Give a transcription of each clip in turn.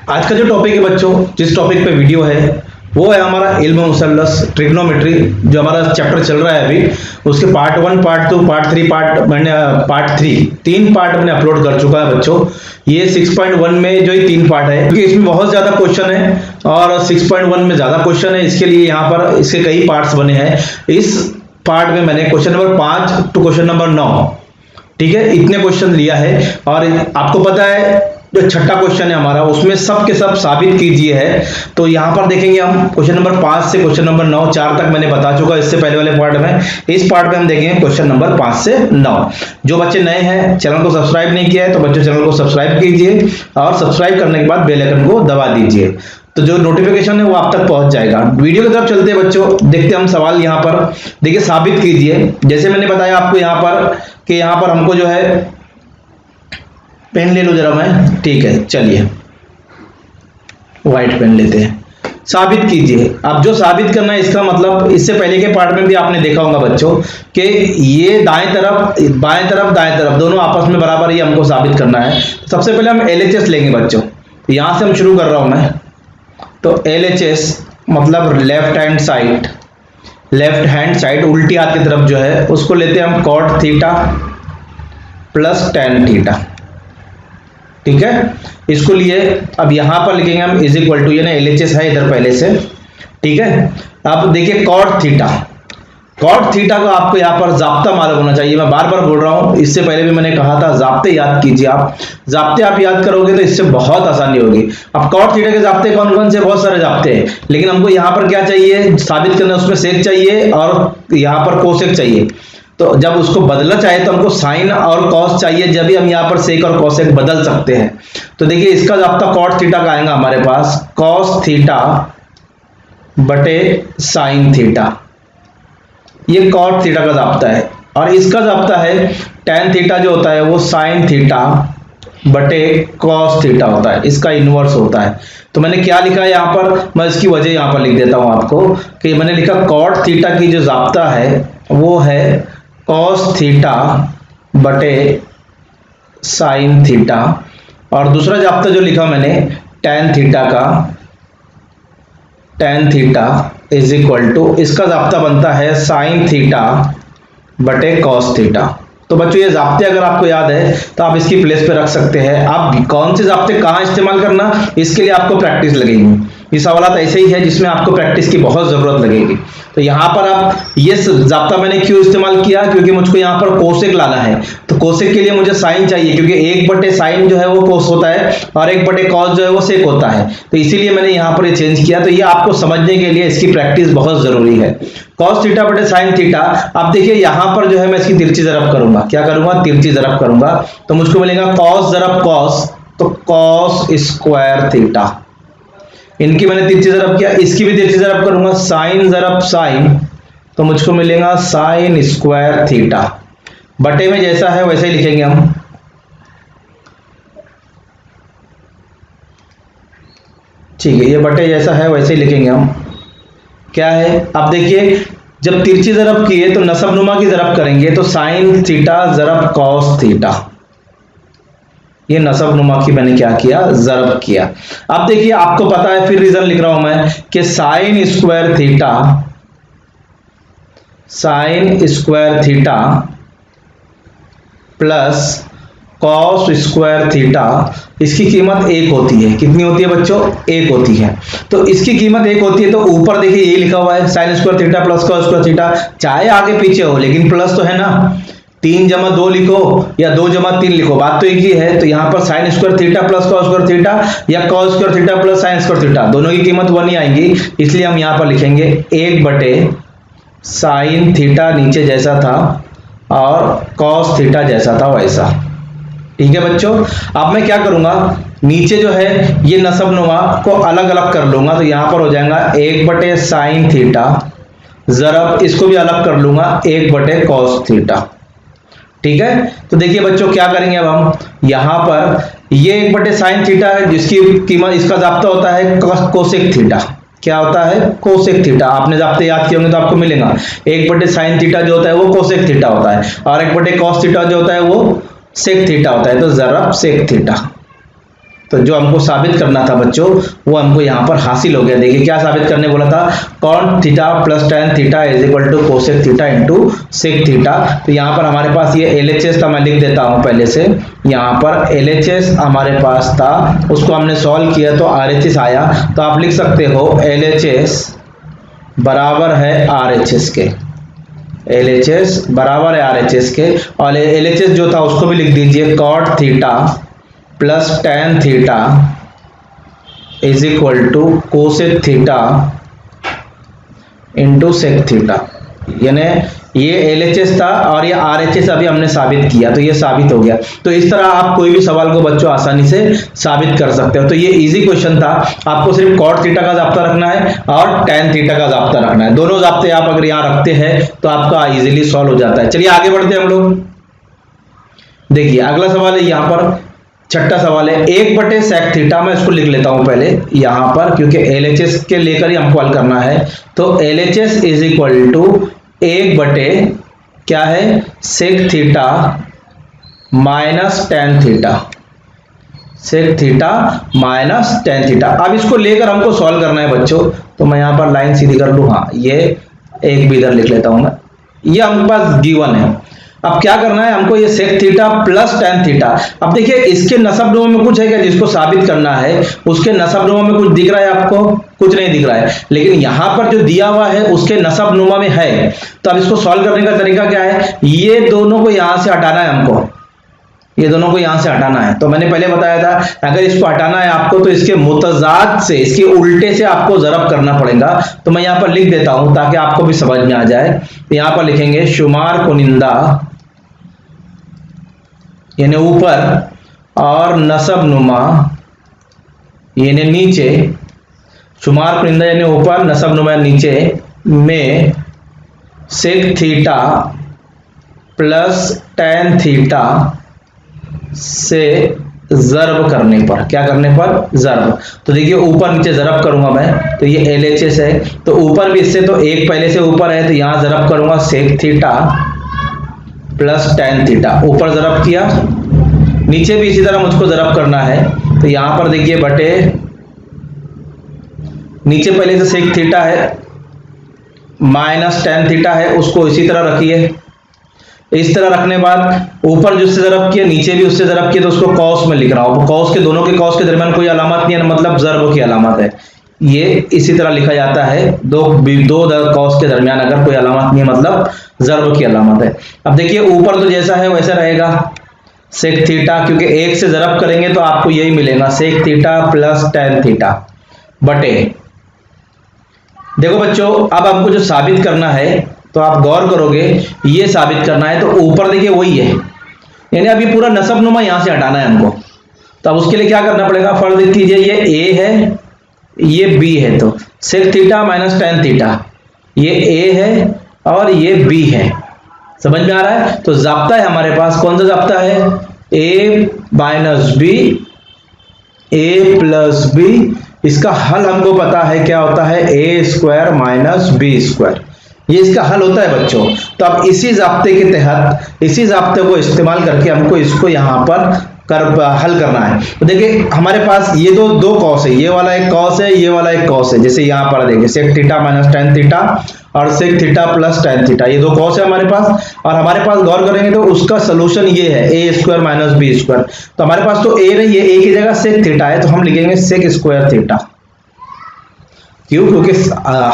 आज का जो टॉपिक है बच्चों, जिस टॉपिक पे वीडियो है वो है हमारा इल्म मुसल्लस ट्रिग्नोमेट्री, जो हमारा चैप्टर चल रहा है अभी। उसके पार्ट 1, पार्ट 2, पार्ट 3 पार्ट 3 तीन पार्ट मैंने अपलोड कर चुका है बच्चों। ये 6.1 में जो ये 3 पार्ट है, क्योंकि इसमें बहुत ज्यादा क्वेश्चन है और 6.1 में ज्यादा क्वेश्चन है, इसके लिए यहाँ पर इसके कई पार्ट्स बने हैं। इस पार्ट में मैंने question number 5 to question number 9, ठीक है, इतने क्वेश्चन लिया है। और आपको पता है जो छठा क्वेश्चन है हमारा, उसमें सब के सब साबित कीजिए है। तो यहां पर देखेंगे हम क्वेश्चन नंबर 5 से क्वेश्चन नंबर 9, 4 तक मैंने बता चुका इससे पहले वाले पार्ट में। इस पार्ट में हम देखेंगे क्वेश्चन नंबर 5 से 9। जो बच्चे नए हैं, चैनल को सब्सक्राइब नहीं किया है तो बच्चों चैनल को सब्सक्राइब कीजिए और सब्सक्राइब करने के बाद बेल आइकन को दबा दीजिए, तो जो नोटिफिकेशन है वो आप तक पहुंच जाएगा। वीडियो की तरफ चलते हैं बच्चों, देखते हैं हम सवाल। यहाँ पर देखिए, साबित कीजिए। जैसे मैंने बताया आपको यहाँ पर कि यहाँ पर हमको जो है पेन ले लो जरा मैं, ठीक है, चलिए व्हाइट पेन लेते हैं। साबित कीजिए। अब जो साबित करना है, इसका मतलब इससे पहले के पार्ट में भी आपने देखा होगा बच्चों कि ये दाएं तरफ बाएं तरफ दाएं तरफ दोनों आपस में बराबर ही हमको साबित करना है। सबसे पहले हम LHS लेंगे बच्चों, यहां से हम शुरू कर रहा हूं मैं। तो LHS मतलब लेफ्ट हैंड साइड उल्टी हाथ की तरफ जो है उसको लेते हैं हम cot theta plus tan theta, ठीक है, इसको लिए। अब यहां पर लिखेंगे हम इज इक्वल टू, यानी LHS है इधर पहले से, ठीक है। अब देखिए cot थीटा को आपको यहां पर जाब्ता मालूम होना चाहिए। मैं बार बार बोल रहा हूं, इससे पहले भी मैंने कहा था जाब्ते याद कीजिए। आप जाब्ते आप याद करोगे तो इससे बहुत आसानी होगी। अब cot थीटा के जाब्ते कौन कौन से, बहुत सारे जाब्ते हैं, लेकिन हमको यहां पर क्या चाहिए साबित करना, उसमें सेक चाहिए और यहां पर कोसेक चाहिए। तो जब उसको बदलना चाहे तो हमको साइन और कॉस चाहिए, जब भी हम यहाँ पर सेक और कॉसेक बदल सकते हैं। तो देखिए, इसका जाब्ता cot थीटा का आएगा हमारे पास cos थीटा बटे साइन थीटा, ये cot थीटा का जाब्ता है। और इसका जाब्ता है tan थीटा जो होता है वो साइन थीटा बटे cos थीटा होता है, इसका इनवर्स होता है। तो मैंने क्या लिखा है यहाँ पर, मैं इसकी वजह यहाँ पर लिख देता हूँ आपको कि मैंने लिखा cot थीटा की जो जाब्ता है वो है cos थीटा बटे साइन थीटा, और दूसरा जाब्ता जो लिखा मैंने tan theta is equal to, इसका जाब्ता बनता है साइन थीटा बटे cos थीटा। तो बच्चों ये जाब्ते अगर आपको याद है तो आप इसकी प्लेस पे रख सकते हैं। आप कौन से जाब्ते कहाँ इस्तेमाल करना, इसके लिए आपको प्रैक्टिस लगेगी। ये सवाल ऐसे ही है जिसमें आपको प्रैक्टिस की बहुत जरूरत लगेगी। तो यहाँ पर आप ये जाब्ता मैंने क्यों इस्तेमाल किया, क्योंकि मुझको यहाँ पर कोसेक लाना है। तो कोसेक के लिए मुझे साइन चाहिए, क्योंकि 1 बटे साइन जो है वो कोस होता है और 1 बटे कॉस जो है वो सेक होता है। तो इसीलिए मैंने यहाँ पर ये चेंज किया। तो ये आपको समझने के लिए इसकी प्रैक्टिस बहुत जरूरी है। cos थीटा बटे साइन थीटा। अब देखिए यहाँ पर जो है मैं इसकी तिरछी ज़रब करूंगा, क्या करूंगा, तिरछी ज़रब करूंगा। तो मुझको मिलेगा cos ज़रब cos, तो cos स्क्वायर थीटा। इनकी मैंने तिरछी ज़रब किया, इसकी भी तिरछी ज़रब करूंगा, साइन ज़रब साइन, तो मुझको मिलेगा साइन स्क्वायर थीटा। बटे में जैसा है वैसे ही लिखेंगे हम, ठीक है, ये बटे जैसा है वैसे ही लिखेंगे हम। क्या है, अब देखिए जब तिरछी ज़रब किए तो नसब नुमा की ज़रब करेंगे, तो साइन थीटा ज़रब कॉस थीटा, ये नसब नुमा की मैंने क्या किया, ज़रब किया। अब देखिए आपको पता है, फिर रीजन लिख रहा हूं मैं कि sign square theta plus cos square theta, इसकी कीमत 1 होती है। कितनी होती है बच्चों, 1 होती है। तो इसकी कीमत 1 होती है, तो ऊपर देखिए ये लिखा हुआ है sign square theta plus cos square theta, चाहे आगे पीछे हो लेकिन प्लस तो है ना। 3 जमा 2 लिखो या 2 जमा 3 लिखो, बात तो एक ही है। तो यहाँ पर sine square theta plus cos square theta या cos square theta plus sine square theta, दोनों की कीमत 1 ही आएंगी। इसलिए हम यहाँ पर लिखेंगे 1 बटे साइन थीटा नीचे जैसा था और कॉस थीटा जैसा था वैसा, ठीक है बच्चों। अब मैं क्या करूंगा, नीचे जो है ये नसब नुमा को अलग अलग कर लूंगा। तो यहाँ पर हो जाएगा 1 बटे साइन थीटा ज़रब, इसको भी अलग कर लूंगा 1 बटे कॉस थीटा, ठीक है। तो देखिए बच्चों क्या करेंगे, अब हम यहाँ पर ये 1 बटे साइन थीटा है जिसकी कीमत, इसका जाब्ता होता है कोसेक थीटा, क्या होता है, कोसेक थीटा। आपने जाप्ते याद किए होंगे तो आपको मिलेगा 1/sin थीटा जो होता है वो कोसेक थीटा होता है, और 1/cos थीटा जो होता है वो सेक थीटा होता है। तो जरा सेक थीटा, तो जो हमको साबित करना था बच्चों वो हमको यहाँ पर हासिल हो गया। देखिए क्या साबित करने बोला था, cot theta plus tan theta is equal to cosec theta into sec theta. तो यहाँ पर हमारे पास ये LHS था, मैं लिख देता हूँ पहले से। यहाँ पर LHS हमारे पास था, उसको हमने सॉल्व किया तो RHS आया। तो आप लिख सकते हो LHS बराबर है RHS के, LHS बराबर है RHS के, और LHS जो था उसको भी लिख दीजिए, cot theta plus tan theta is equal to cosec theta into sec theta. यानी ये LHS था और ये RHS अभी हमने साबित किया, तो ये साबित हो गया। तो इस तरह आप कोई भी सवाल को बच्चों आसानी से साबित कर सकते हो। तो ये इजी क्वेश्चन था, आपको सिर्फ कॉट थीटा का जाप्ता रखना है और tan थीटा का जाप्ता रखना है। दोनों जाप्ते आप अगर यहाँ रखते हैं तो आपका इजीली सॉल्व हो जाता है। चलिए आगे बढ़ते हैं हम लोग। देखिए अगला सवाल है, यहाँ पर छठा सवाल है, 1/sec थीटा। मैं इसको लिख लेता हूं पहले यहां पर, क्योंकि LHS के लेकर ही हमको हल करना है। तो LHS इज इक्वल टू 1/ क्या है, sec theta minus tan theta, sec theta minus tan theta. अब इसको लेकर हमको सॉल्व करना है बच्चों। तो मैं यहां पर लाइन सीधी कर लूं, हाँ ये एक भी इधर लिख लेता हूं मैं, ये हमारे पास गिवन है। अब क्या करना है हमको, ये sec theta plus tan theta. अब देखिए इसके नसबनुमा में कुछ है क्या जिसको साबित करना है, उसके नसबनुमा में कुछ दिख रहा है आपको, कुछ नहीं दिख रहा है, लेकिन यहां पर जो दिया हुआ है उसके नसबनुमा में है। तो अब इसको सॉल्व करने का तरीका क्या है, ये दोनों को यहां से हटाना है हमको, ये दोनों को यहां से हटाना है। तो मैंने पहले बताया था अगर इसको हटाना है आपको तो इसके मुतजाद से, इसके उल्टे से आपको जरब करना पड़ेगा। तो मैं यहां पर लिख देता हूं ताकि आपको भी समझ में आ जाए। यहां पर लिखेंगे शुमार कुनिंदा यानी ऊपर और नसब नुमा यानी नीचे, शुमार कुनिंदा यानी ऊपर, नसब नुमा नीचे में sec theta plus tan theta से जरब करने पर, क्या करने पर, जरब। तो देखिए ऊपर नीचे जरब करूंगा मैं, तो ये LHS है, तो ऊपर भी इससे तो एक पहले से ऊपर है, तो यहां जरब करूंगा sec theta plus tan theta, ऊपर जरब किया, नीचे भी इसी तरह मुझको जरब करना है। तो यहां पर देखिए बटे, नीचे पहले से सेक थीटा है माइनस tan थीटा है, उसको इसी तरह रखिए। इस तरह रखने बाद ऊपर जिससे जरब किया नीचे भी उससे जरब किया, तो उसको कॉस में लिख रहा हूं। कॉस के दोनों के कॉस के दरमियान कोई अलामत नहीं है, मतलब जरब की अलामत है। ये इसी तरह लिखा जाता है, दो कॉस के दरमियान अगर कोई अलामत नहीं है मतलब जरब की अलामत है। अब देखिए ऊपर तो जैसा है वैसा रहेगा सेक थीटा, क्योंकि एक से जरब करेंगे तो आपको यही मिलेगा sec theta plus tan theta बटे। देखो बच्चों अब हमको जो साबित करना है तो आप गौर करोगे, ये साबित करना है तो ऊपर देखिए वही है, यानी अभी पूरा नसब नुमा यहां से हटाना है हमको। तो अब उसके लिए क्या करना पड़ेगा, फर्ज कीजिए ये A है ये B है, तो sec theta minus tan theta, ये A है और ये B है, समझ में आ रहा है। तो जाब्ता है हमारे पास, कौन सा जाब्ता है, A minus B A plus B। इसका हल हमको पता है क्या होता है, A square minus B square, ये इसका हल होता है बच्चों। तो अब इसी जाब्ते के तहत, इसी जाब्ते को इस्तेमाल करके हमको इसको यहां पर हल करना है। तो देखिए हमारे पास ये दो कॉस है, ये वाला एक कॉस है, ये वाला एक कॉस है। जैसे यहां पर देखिए sec theta minus tan theta और sec theta plus tan theta, ये दो कॉस है हमारे पास। और हमारे पास गौर करेंगे तो उसका सोल्यूशन ये है A square minus B square. तो हमारे पास तो A नहीं है, A की जगह सेक थीटा है, तो हम लिखेंगे सेक स्क्वायर थीटा। क्यों, क्योंकि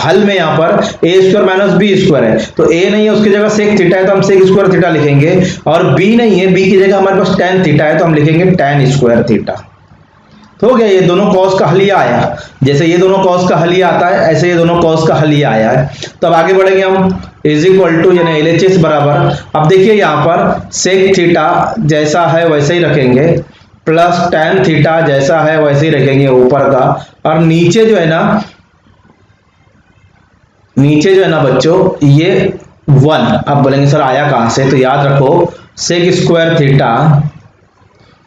हल में यहाँ पर A square minus B square है, तो A नहीं है उसकी जगह सेक थीटा है तो हम सेक स्क्वायर थीटा लिखेंगे, और B नहीं है, B की जगह हमारे पास tan थीटा है तो हम लिखेंगे tan स्क्वायर थीटा। तो हो गया, ये दोनों कॉस का हल ये आया। जैसे ये दोनों कॉस का हल ये आता है, ऐसे ये दोनों कॉस का हल ये आया है। तो अब आगे बढ़ेंगे हम, इज इक्वल टू यानी LHS बराबर, अब देखिए यहाँ पर सेक थीटा जैसा है वैसे ही रखेंगे प्लस tan थीटा जैसा है वैसे ही रखेंगे ऊपर का, और नीचे जो है ना, नीचे जो है ना बच्चों ये 1। अब बोलेंगे सर आया कहां से, तो याद रखो sec square theta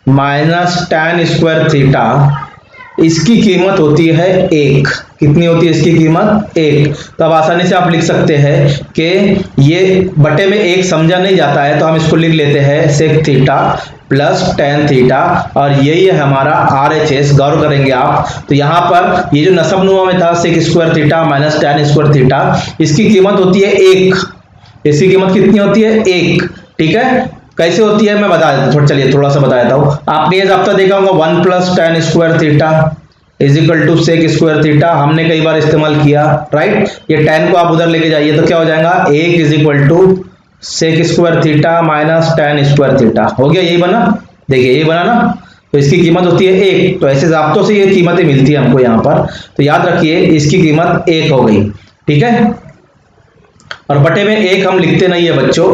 minus tan square theta इसकी कीमत होती है 1। कितनी होती है इसकी कीमत? 1। तो अब आसानी से आप लिख सकते हैं कि ये बटे में 1 समझा नहीं जाता है, तो हम इसको लिख लेते हैं sec theta plus tan theta, और यही है हमारा RHS। गौर करेंगे आप, तो यहाँ पर ये जो नसब नुमा में था sec square theta minus tan square theta, इसकी कीमत होती है 1। इसकी कीमत कितनी होती है? 1। ठीक है, कैसे होती है मैं बता देता हूँ, चलिए थोड़ा सा बता देता हूँ। आपने ये जाब्ता देखा होगा 1 plus tan square theta is equal to sec square theta, हमने कई बार इस्तेमाल किया, राइट। ये टेन को आप उधर लेके जाइए तो क्या हो जाएगा? 1 is equal to sec square theta minus tan square theta. हो गया, यही बना, देखिए यही बना ना। तो इसकी कीमत होती है 1। तो ऐसे जाब्तों से ये कीमतें मिलती है हमको यहाँ पर, तो याद रखिए इसकी कीमत 1 हो गई। ठीक है, और बटे में 1 हम लिखते नहीं है बच्चों,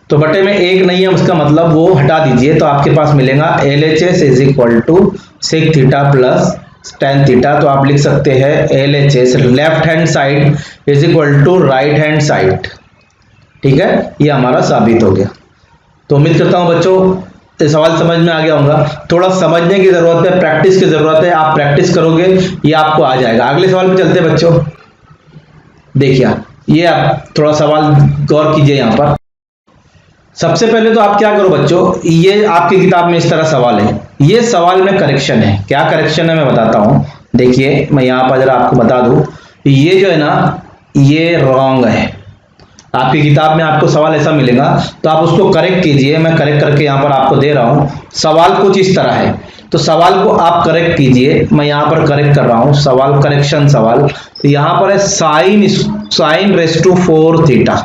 तो बटे में 1 नहीं है, उसका मतलब वो हटा दीजिए, तो आपके पास मिलेगा LHS is equal to sec theta plus tan theta. तो आप लिख सकते हैं LHS left hand side is equal to right hand side. ठीक है, ये हमारा साबित हो गया। तो उम्मीद करता हूं बच्चों ये सवाल समझ में आ गया होगा। थोड़ा समझने की जरूरत है, प्रैक्टिस की जरूरत है, आप प्रैक्टिस करोगे ये आपको आ जाएगा। अगले सवाल पे चलते हैं बच्चों। देखिए ये आप थोड़ा सवाल गौर कीजिए यहाँ पर। सबसे पहले तो आप क्या करो बच्चों, ये आपकी किताब में इस तरह सवाल है, ये सवाल में करेक्शन है। क्या करेक्शन है मैं बताता हूं। देखिए मैं यहाँ पर जरा आपको बता दूं, ये जो है ना ये रॉन्ग है। आपकी किताब में आपको सवाल ऐसा मिलेगा तो आप उसको करेक्ट कीजिए। मैं करेक्ट करके यहाँ पर आपको दे रहा हूँ। सवाल कुछ इस तरह है, तो सवाल को आप करेक्ट कीजिए। मैं यहाँ पर करेक्ट कर रहा हूँ सवाल, करेक्शन सवाल। तो यहाँ पर है साइन रेस टू 4 थीटा,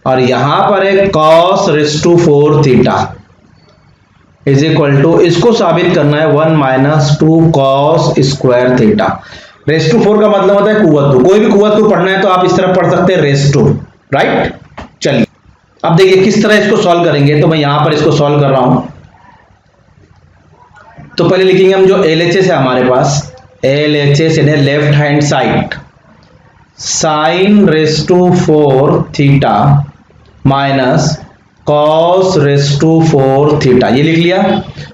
और यहां पर है cos raise to 4 theta is equal to, इसको साबित करना है 1 minus 2 cos square theta. Raise to 4 का मतलब होता है कुव्वत 2। कोई भी कुव्वत 2 पढ़ना है तो आप इस तरह पढ़ सकते हैं रेस टू, राइट। चलिए अब देखिए किस तरह इसको सॉल्व करेंगे। तो मैं यहां पर इसको सॉल्व कर रहा हूं। तो पहले लिखेंगे हम जो LHS है हमारे पास, LHS यानी left hand side, sine raise to 4 theta minus cos raise to 4 theta, ये लिख लिया।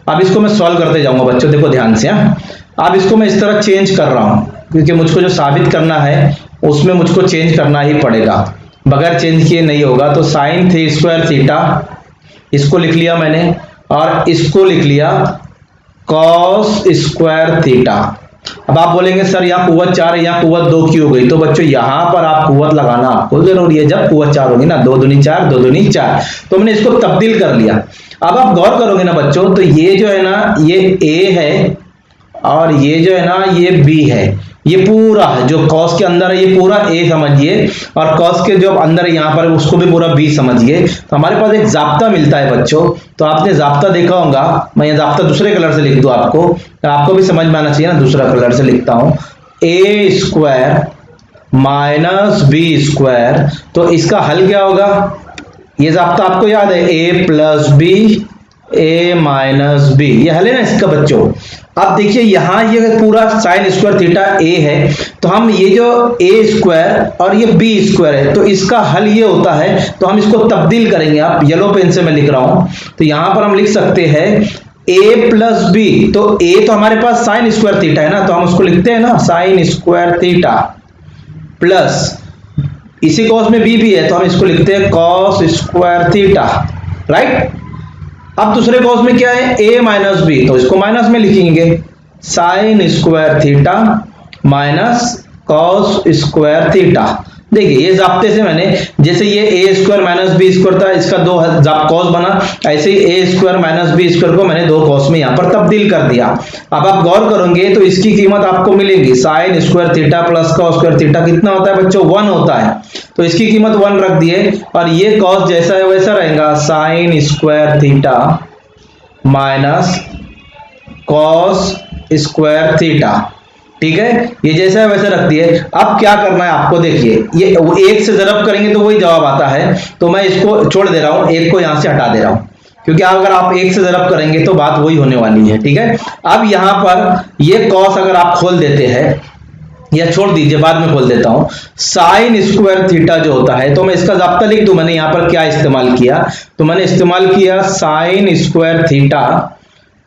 अब इसको मैं सॉल्व करते जाऊंगा बच्चों, देखो ध्यान से। अब इसको मैं इस तरह चेंज कर रहा हूं, क्योंकि मुझको जो साबित करना है उसमें मुझको चेंज करना ही पड़ेगा, बगैर चेंज किए नहीं होगा। तो साइन थी स्क्वायर थीटा इसको लिख लिया मैंने, और इसको लिख लिया कॉस स्क्वायर थीटा। अब आप बोलेंगे सर यहाँ कुव्वत 4 है, यहाँ कुव्वत 2 क्यों हो गई? तो बच्चों यहाँ पर आप कुव्वत लगाना आपको जरूरी है। जब कुव्वत 4 होगी ना, 2 दूनी 4, 2 दूनी 4, तो मैंने इसको तब्दील कर लिया। अब आप गौर करोगे ना बच्चों, तो ये जो है ना ये A है, और ये जो है ना ये B है। ये पूरा जो कॉस के अंदर है ये पूरा A समझिए, और कॉस के जो अंदर है यहाँ पर उसको भी पूरा B समझिए। तो हमारे पास एक जाब्ता मिलता है बच्चों। तो आपने जाब्ता देखा होगा, मैं ये जाब्ता दूसरे कलर से लिख दूं आपको, तो आपको भी समझ में आना चाहिए ना। दूसरा कलर से लिखता हूं, A square minus B square. तो इसका हल क्या होगा? ये जाब्ता आपको याद है, A plus B A minus B, ये हल है ना इसका बच्चों। अब देखिए यहाँ ये पूरा साइन स्क्वायर थीटा A है, तो हम ये जो A स्क्वायर और ये B स्क्वायर है, तो इसका हल ये होता है। तो हम इसको तब्दील करेंगे, आप येलो पेन से मैं लिख रहा हूं। तो यहां पर हम लिख सकते हैं A प्लस B। तो A तो हमारे पास साइन स्क्वायर थीटा है ना, तो हम उसको लिखते हैं ना साइन स्क्वायर थीटा, प्लस इसी कॉस में B भी है, तो हम इसको लिखते हैं कॉस स्क्वायर थीटा, राइट। अब दूसरे कॉस में क्या है? A माइनस B, तो इसको माइनस में लिखेंगे, sign square theta minus cos square theta. देखिए ये जाब्ते से मैंने, जैसे ये A square minus B square था, इसका 2 कॉस बना, ऐसे ही A square minus B square को मैंने 2 कॉस में यहाँ पर तब्दील कर दिया। अब आप गौर करोगे तो इसकी कीमत आपको मिलेगी sign square theta plus cos square theta कितना होता है बच्चों? 1 होता है। तो इसकी कीमत 1 रख दिए, और ये कॉस जैसा है वैसा रहेगा, sign square theta minus cos square theta. ठीक है, ये जैसा है वैसा रख दिए। अब क्या करना है आपको, देखिए ये 1 से ज़रब करेंगे तो वही जवाब आता है। तो मैं इसको छोड़ दे रहा हूं, 1 को यहां से हटा दे रहा हूं, क्योंकि अगर आप 1 से ज़रब करेंगे तो बात वही होने वाली है। ठीक है, अब यहां पर ये कॉस अगर आप खोल देते हैं, या छोड़ दीजिए बाद में खोल देता हूं, साइन स्क्वायर थीटा जो होता है, तो मैं इसका जाब्ता लिख दूं। मैंने यहां पर क्या इस्तेमाल किया? तो मैंने इस्तेमाल किया sine square theta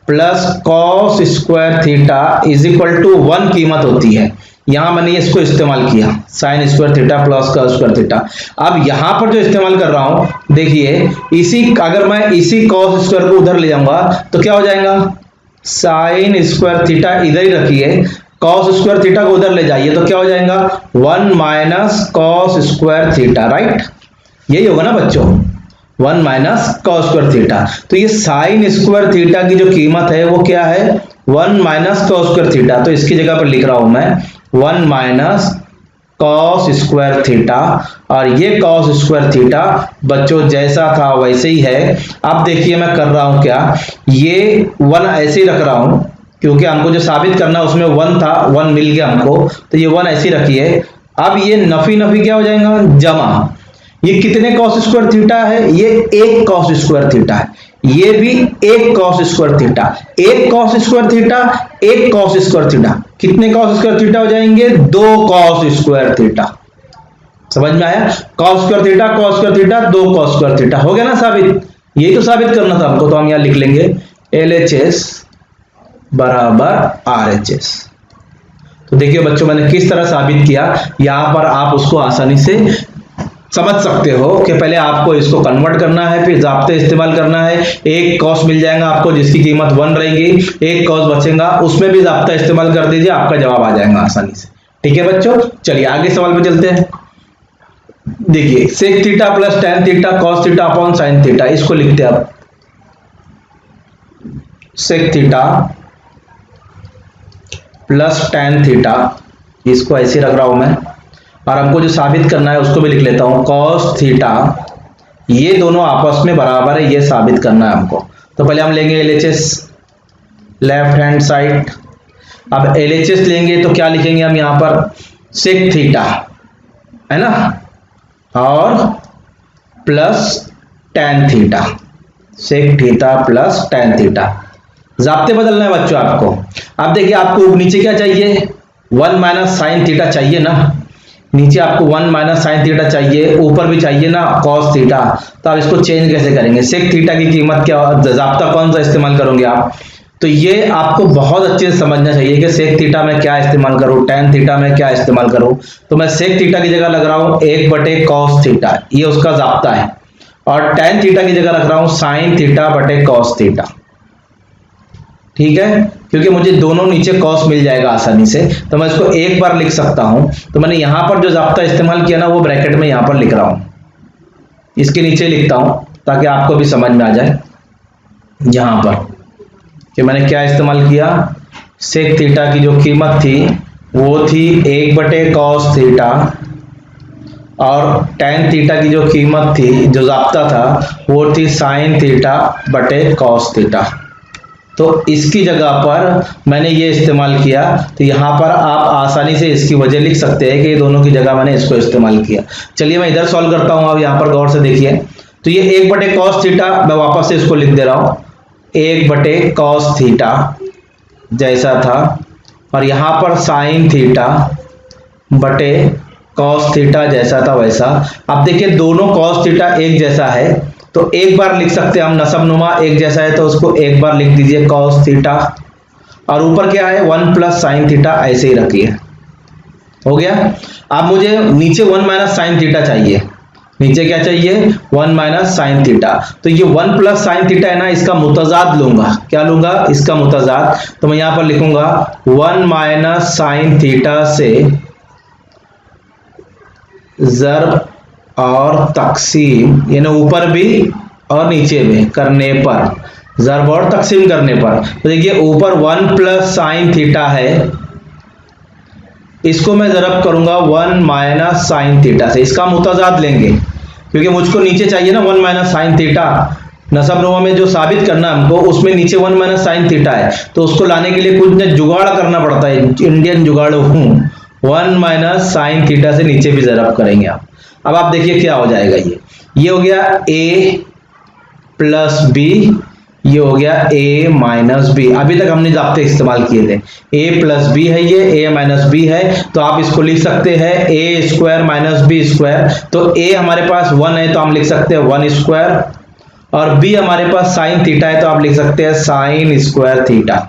plus cos square theta is equal to 1 कीमत होती है। यहां मैंने इसको इस्तेमाल किया, sine square theta plus cos square theta. अब यहां पर जो इस्तेमाल कर रहा हूं, देखिए इसी, अगर मैं इसी कॉस स्क्वायर को उधर ले जाऊंगा तो क्या हो जाएगा, साइन स्क्वायर थीटा इधर ही रखिए, कॉस स्क्वायर थीटा को उधर ले जाइए तो क्या हो जाएगा 1 minus cos square theta, right, यही होगा ना बच्चों, 1 माइनस कॉस स्क्वायर थीटा। तो ये साइन स्क्वायर थीटा की जो कीमत है वो क्या है, 1 माइनस कॉस स्क्वायर थीटा। तो इसकी जगह पर लिख रहा हूं मैं 1 माइनस कॉस स्क्वायर थीटा, और ये कॉस स्क्वायर थीटा बच्चों जैसा था वैसे ही है। अब देखिए मैं कर रहा हूं क्या, ये 1 ऐसे ही रख रहा हूं क्योंकि हमको जो साबित करना उसमें 1 था, 1 मिल गया हमको, तो ये 1 ऐसे ही रखिए। अब ये नफी नफी क्या हो जाएगा, जमा। ये कितने कॉस स्क्वायर थीटा है, ये 1 कॉस स्क्वायर थीटा है, ये भी 1 cos square theta, 1 cos square theta, 1 cos square theta, कितने कॉस स्क्वायर थीटा हो जाएंगे, 2 कॉस स्क्वायर थीटा। समझ में आया, cos square theta, cos square theta, 2 cos square theta, हो गया ना साबित। यही तो साबित करना था हमको, तो हम यहां लिख लेंगे LHS बराबर RHS। तो देखिए बच्चों मैंने किस तरह साबित किया, यहां पर आप उसको आसानी से समझ सकते हो कि पहले आपको इसको कन्वर्ट करना है, फिर जाब्ते इस्तेमाल करना है। एक कॉस मिल जाएगा आपको जिसकी कीमत 1 रहेगी, एक कॉस बचेगा, उसमें भी जाब्ता इस्तेमाल कर दीजिए, आपका जवाब आ जाएगा आसानी से। ठीक है बच्चों, चलिए आगे सवाल पे चलते हैं। देखिए sec theta plus tan theta cos theta upon sine theta, इसको लिखते हैं अब, sec theta plus tan theta, इसको ऐसे रख रहा हूं मैं, और हमको जो साबित करना है उसको भी लिख लेता हूं, कॉस थीटा, ये दोनों आपस में बराबर है, ये साबित करना है हमको। तो पहले हम लेंगे LHS लेफ्ट हैंड साइड। अब LHS लेंगे तो क्या लिखेंगे हम यहां पर, सेक थीटा है ना, और plus tan theta, sec theta plus tan theta. जाब्ते बदलना है बच्चों आपको। अब देखिए आपको नीचे क्या चाहिए, 1 माइनस साइन थीटा चाहिए ना, नीचे आपको 1 माइनस साइन थीटा चाहिए, ऊपर भी चाहिए ना कॉस थीटा। तो आप इसको चेंज कैसे करेंगे, सेक थीटा की कीमत क्या, जाब्ता कौन सा इस्तेमाल करोगे आप, तो ये आपको बहुत अच्छे से समझना चाहिए कि सेक थीटा में क्या इस्तेमाल करूं, टेन थीटा में क्या इस्तेमाल करूं। तो मैं सेक थीटा की जगह लग रहा हूं 1 कॉस थीटा, ये उसका जाब्ता है, और टेन थीटा की जगह रख रहा हूं साइन थीटा बटे कॉस थीटा। ठीक है, क्योंकि मुझे दोनों नीचे कॉस मिल जाएगा आसानी से, तो मैं इसको एक बार लिख सकता हूं। तो मैंने यहां पर जो जाब्ता इस्तेमाल किया ना वो ब्रैकेट में यहां पर लिख रहा हूं, इसके नीचे लिखता हूं ताकि आपको भी समझ में आ जाए यहां पर कि मैंने क्या इस्तेमाल किया। सेक थीटा की जो कीमत थी वो थी 1 कॉस थीटा, और टेन थीटा की जो कीमत थी, जो जाब्ता था, वो थी साइन थीटा बटे कॉस थीटा। तो इसकी जगह पर मैंने ये इस्तेमाल किया, तो यहां पर आप आसानी से इसकी वजह लिख सकते हैं कि ये दोनों की जगह मैंने इसको इस्तेमाल किया। चलिए मैं इधर सॉल्व करता हूं, अब यहां पर गौर से देखिए। तो ये 1 कॉस थीटा, मैं वापस से इसको लिख दे रहा हूं, 1 कॉस थीटा जैसा था, और यहां पर साइन थीटा बटे कॉस थीटा जैसा था वैसा। अब देखिए दोनों कॉस थीटा एक जैसा है, तो एक बार लिख सकते हैं हम, नसब नुमा एक जैसा है तो उसको एक बार लिख दीजिए कॉस थीटा, और ऊपर क्या है 1 प्लस साइन थीटा, ऐसे ही रखिए, हो गया। अब मुझे नीचे 1 माइनस साइन थीटा चाहिए, नीचे क्या चाहिए 1 माइनस साइन थीटा। तो ये 1 प्लस साइन थीटा है ना, इसका मुतजाद लूंगा, क्या लूंगा, इसका मुतजाद। तो मैं यहां पर लिखूंगा 1 माइनस साइन थीटा से ज़र्ब और तकसीम, यानी ऊपर भी और नीचे भी करने पर, ज़र्ब और तकसीम करने पर, तो देखिए ऊपर 1 प्लस साइन थीटा है, इसको मैं ज़रब करूंगा 1 माइनस साइन थीटा से, इसका मुतजाद लेंगे क्योंकि मुझको नीचे चाहिए ना 1 माइनस साइन थीटा। नसब नुमा में जो साबित करना हमको उसमें नीचे 1 माइनस साइन थीटा है, तो उसको लाने के लिए कुछ जुगाड़ करना पड़ता है, इंडियन जुगाड़ हूं। 1 माइनस साइन थीटा से नीचे भी ज़रब करेंगे आप। अब आप देखिए क्या हो जाएगा, ये हो गया a प्लस बी, ये हो गया a माइनस बी। अभी तक हमने जाब्ते इस्तेमाल किए थे, a प्लस बी है, ये a माइनस बी है, तो आप इसको लिख सकते हैं a square minus B square. तो a हमारे पास 1 है तो हम लिख सकते हैं 1 स्क्वायर, और बी हमारे पास साइन थीटा है, तो आप लिख सकते हैं sign square theta,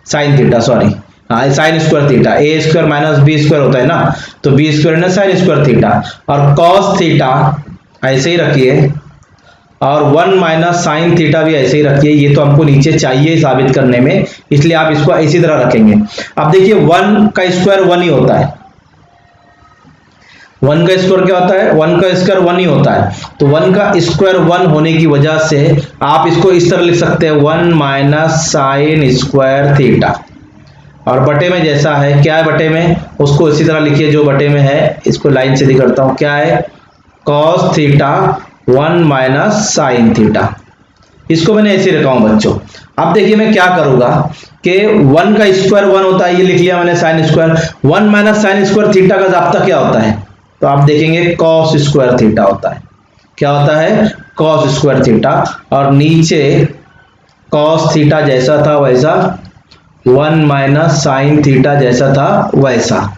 sine theta sorry, हाँ साइन स्क्वायर थीटा, ए स्क्वायर माइनस बी स्क्वायर होता है ना, तो बी स्क्वायर ना साइन स्क्वायर थीटा, और कॉस थीटा ऐसे ही रखिए, और 1 माइनस साइन थीटा भी ऐसे ही रखिए। ये तो हमको नीचे चाहिए साबित करने में, इसलिए आप इसको इसी तरह रखेंगे। अब देखिए 1 का स्क्वायर 1 ही होता है, 1 का स्क्वायर क्या होता है, 1 का स्क्वायर 1 ही होता है, तो 1 का स्क्वायर 1 होने की वजह से आप इसको इस तरह लिख सकते हैं 1 माइनस साइन स्क्वायर थीटा, और बटे में जैसा है क्या है, बटे में उसको इसी तरह लिखिए जो बटे में है, इसको लाइन से दिखाता हूं, क्या है cos theta 1 minus sign theta, इसको मैंने ऐसे रखा हूं बच्चों। अब देखिए मैं क्या करूंगा कि 1 का स्क्वायर 1 होता है, ये लिख लिया मैंने sine square, 1 minus sign square theta का जाब्ता क्या होता है, तो आप देखेंगे कॉस स्क्वायर थीटा होता है, क्या होता है कॉस स्क्वायर थीटा, और नीचे कॉस थीटा जैसा था वैसा, 1 माइनस साइन थीटा जैसा था वैसा,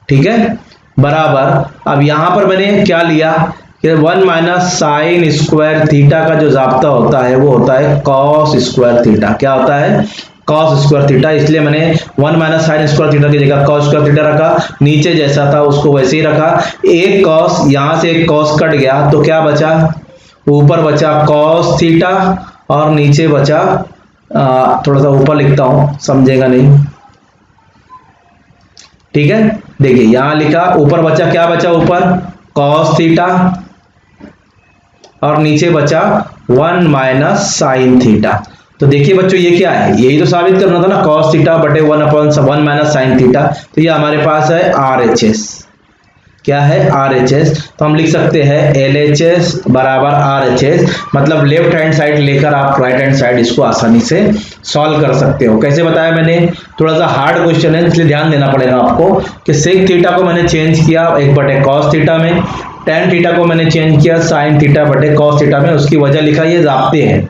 ठीक है बराबर। अब यहां पर मैंने क्या लिया कि 1 माइनस साइन स्क्वायर थीटा का जो जाब्ता होता है वो होता है कॉस स्क्वायर थीटा, क्या होता है कॉस स्क्वायर थीटा, इसलिए मैंने 1 माइनस साइन स्क्वायर थीटा की जगह कॉस स्क्वायर थीटा रखा, नीचे जैसा था उसको वैसे ही रखा, एक कॉस यहां से एक कॉस कट गया तो क्या बचा, ऊपर बचा कॉस थीटा और नीचे बचा थोड़ा सा ऊपर लिखता हूं समझेगा नहीं, ठीक है देखिए यहां लिखा, ऊपर बचा क्या बचा, ऊपर कॉस थीटा और नीचे बचा 1 माइनस साइन थीटा। तो देखिए बच्चों ये क्या है, यही तो साबित करना था ना, cos थीटा बटे 1 माइनस साइन थीटा, तो ये हमारे पास है RHS, क्या है RHS, तो हम लिख सकते हैं LHS बराबर RHS, मतलब लेफ्ट हैंड साइड लेकर आप राइट हैंड साइड इसको आसानी से सॉल्व कर सकते हो। कैसे बताया मैंने, थोड़ा सा हार्ड क्वेश्चन है इसलिए ध्यान देना पड़ेगा आपको कि सेक थीटा को मैंने चेंज किया 1 बटे कॉस थीटा में, टेन थीटा को मैंने चेंज किया साइन थीटा बटे कॉस थीटा में, उसकी वजह लिखा ये जाब्ते हैं,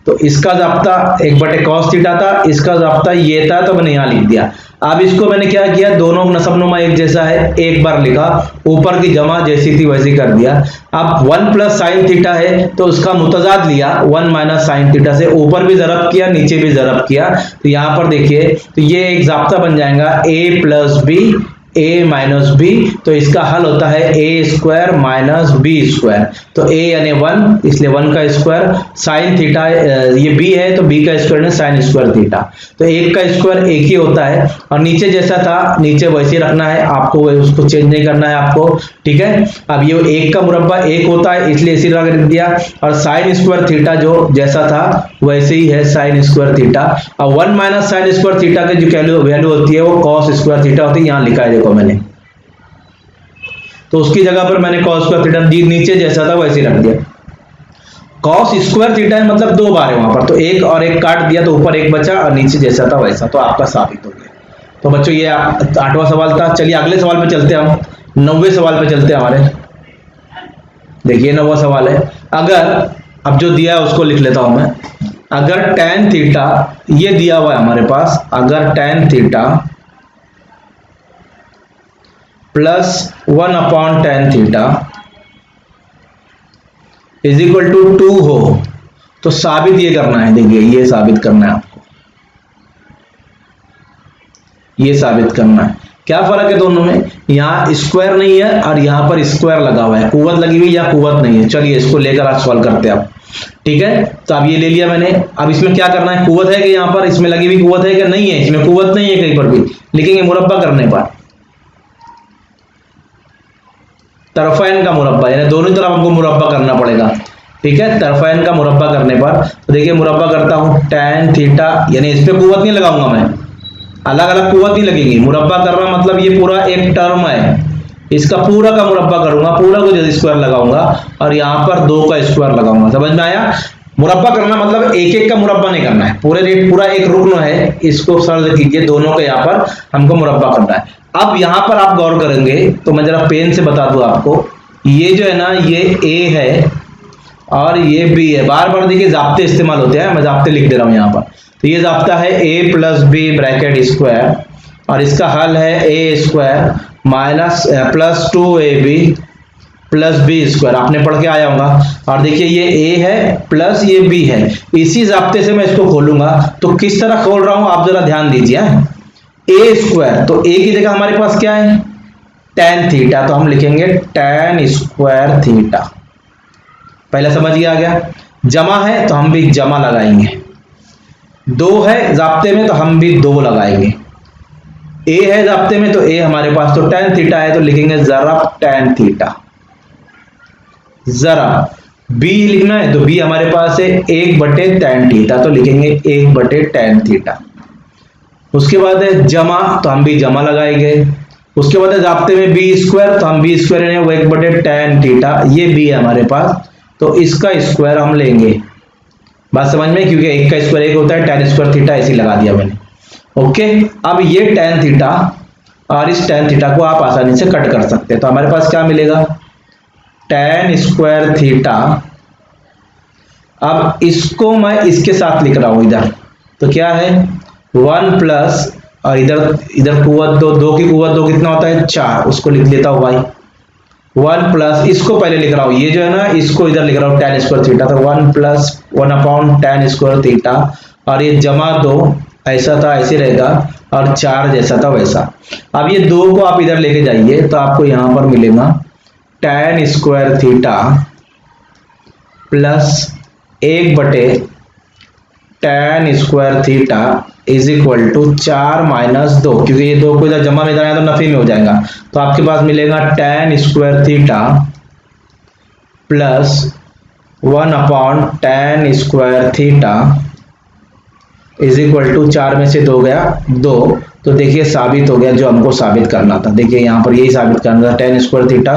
तो इसका जाब्ता 1 बटे कॉस थीटा था, इसका जाब्ता ये था, तो मैंने यहाँ लिख दिया। अब इसको मैंने क्या किया, दोनों नसबनुमा एक जैसा है, एक बार लिखा, ऊपर की जमा जैसी थी वैसी कर दिया। अब 1 प्लस साइन थीटा है तो उसका मुतजाद लिया 1 माइनस साइन थीटा से, ऊपर भी जरब किया नीचे भी जरब किया, तो यहाँ पर देखिए तो ये एक जाब्ता बन जाएगा a plus B a minus B, तो इसका हल होता है a square minus B square, तो a यानी 1 इसलिए 1 का स्क्वायर, साइन थीटा ये b है तो b का स्क्वायर है साइन स्क्वायर थीटा, तो 1 का स्क्वायर 1 ही होता है, और नीचे जैसा था नीचे वैसे रखना है आपको, उसको चेंज नहीं करना है आपको, ठीक है। अब ये 1 का मुरब्बा 1 होता है इसलिए इसी तरह लिख दिया, और साइन स्क्वायर थीटा जो जैसा था वैसे ही है साइन स्क्वायर थीटा, और 1 माइनस साइन स्क्वायर थीटा की जो वैल्यू होती है वो कॉस स्क्वायर थीटा होती है, यहाँ लिखा है देखो मैंने, तो उसकी जगह पर मैंने कॉस स्क्वायर थीटा नीचे जैसा था वैसे रख दिया। कॉस स्क्वायर थीटा है मतलब 2 बार है वहां पर, तो 1 और 1 काट दिया तो ऊपर 1 बचा और नीचे जैसा था वैसा, तो आपका साबित हो गया। तो बच्चों ये 8वां सवाल था। चलिए अगले सवाल पे चलते हैं, हम 9वें सवाल पे चलते हैं हमारे। देखिए 9वां सवाल है, अगर अब जो दिया है उसको लिख लेता हूं मैं, अगर tan थीटा ये दिया हुआ है हमारे पास, अगर tan theta plus 1 upon tan theta is equal to 2 हो, तो साबित ये करना है, देखिए ये साबित करना है आपको, ये साबित करना है। क्या फर्क है दोनों में, यहाँ स्क्वायर नहीं है और यहाँ पर स्क्वायर लगा हुआ है, कुव्वत लगी हुई या कुव्वत नहीं है। चलिए इसको लेकर आज सॉल्व करते हैं आप, ठीक है। तो अब ये ले लिया मैंने, अब इसमें क्या करना है, कुव्वत है कि यहाँ पर इसमें लगी हुई कुव्वत है कि नहीं है, इसमें कुव्वत नहीं है कहीं पर भी, लिखेंगे मुरब्बा करने पर तरफैन का मुरब्बा, यानी दोनों तरफ हमको मुरब्बा करना पड़ेगा, ठीक है। तरफैन का मुरब्बा करने पर तो देखिए मुरब्बा करता हूं tan थीटा, यानी इस पे कुव्वत नहीं लगाऊंगा मैं, अलग अलग कुव्वत नहीं लगेगी, मुरब्बा कर रहा मतलब ये पूरा एक टर्म है, इसका पूरा का मुरब्बा करूंगा, पूरा को जो स्क्वायर लगाऊंगा और यहाँ पर 2 का स्क्वायर लगाऊंगा। समझ में आया, मुरब्बा करना मतलब एक एक का मुरब्बा नहीं करना है, पूरा एक रुकन है, इसको सर्च कीजिए, दोनों का यहाँ पर हमको मुरब्बा करना है। अब यहाँ पर आप गौर करेंगे तो मैं जरा पेन से बता दूं आपको, ये जो है ना ये a है और ये b है, बार बार देखिए जाब्ते इस्तेमाल होते हैं, मैं जाब्ते लिख दे रहा हूं यहाँ पर, तो ये जाब्ता है a plus B bracket square, और इसका हल है a square minus plus 2ab plus B square, आपने पढ़ के आया होगा। और देखिए ये ए है प्लस ये बी है, इसी जाब्ते से मैं इसको खोलूंगा। तो किस तरह खोल रहा हूं आप जरा ध्यान दीजिए। ए स्क्वायर, तो ए की जगह हमारे पास क्या है tan थीटा, तो हम लिखेंगे tan स्क्वायर थीटा। पहला समझ आ गया। जमा है तो हम भी जमा लगाएंगे, 2 है जाब्ते में तो हम भी 2 लगाएंगे, ए है जाब्ते में तो ए हमारे पास, तो tan थीटा है तो लिखेंगे जरा tan थीटा। जरा बी लिखना है तो बी हमारे पास है 1/tan थीटा, तो लिखेंगे 1/tan थीटा। उसके बाद है जमा, तो हम भी जमा लगाएंगे। उसके बाद है जाब्ते में बी स्क्वायर, तो हम बी स्क्वायर है वो 1/tan थीटा, ये बी है हमारे पास, तो इसका स्क्वायर हम लेंगे। बात समझ में, क्योंकि 1 का स्क्वायर 1 होता है, tan स्क्वायर थीटा ऐसे लगा दिया मैंने। ओके, अब ये tan थीटा और इस tan थीटा को आप आसानी से कट कर सकते हैं, तो हमारे पास क्या मिलेगा tan स्क्वायर थीटा। अब इसको मैं इसके साथ लिख रहा हूं इधर, तो क्या है 1 प्लस, और इधर कुव्वत 2 की कुव्वत 2 कितना होता है 4, उसको लिख लेता हूं भाई 1 प्लस, इसको पहले लिख रहा हूं, ये जो है ना इसको इधर लिख रहा हूं tan स्क्वायर थीटा, तो 1 प्लस 1/tan स्क्वायर थीटा, और ये जमा 2 ऐसा था ऐसे रहेगा, और 4 जैसा था वैसा। अब ये 2 को आप इधर लेके जाइए तो आपको यहां पर मिलेगा tan square theta plus 1/tan square theta is equal to 4 minus 2, क्योंकि ये 2 को इधर जमा में इधर आया तो नफी में हो जाएगा, तो आपके पास मिलेगा tan square theta plus 1/tan square theta is equal to 4 में से 2 गया 2, तो देखिए साबित हो गया जो हमको साबित करना था। देखिए यहाँ पर यही साबित करना था, tan square theta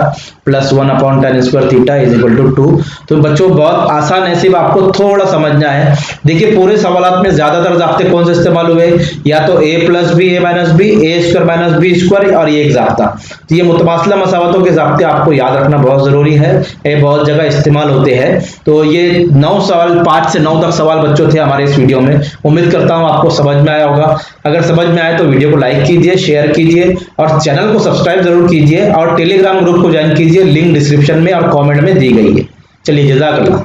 plus 1/tan square theta is equal to 2। तो बच्चों बहुत आसान है, सिर्फ आपको थोड़ा समझना है। देखिए पूरे सवालात में ज्यादातर जाब्ते कौन से इस्तेमाल हुए, या तो a plus B A minus B, A square minus B square, और ये एक जाब्ता। तो ये मुतमासिला मसावतों के जाब्ते आपको याद रखना बहुत जरूरी है, ये बहुत जगह इस्तेमाल होते हैं। तो ये 9 सवाल 5 से 9 तक सवाल बच्चों थे हमारे इस वीडियो में। उम्मीद करता हूँ आपको समझ में आया होगा। अगर समझ में आए तो वीडियो को लाइक कीजिए, शेयर कीजिए, और चैनल को सब्सक्राइब जरूर कीजिए, और टेलीग्राम ग्रुप को ज्वाइन कीजिए, लिंक डिस्क्रिप्शन में और कमेंट में दी गई है। चलिए जज़ाकल्लाह।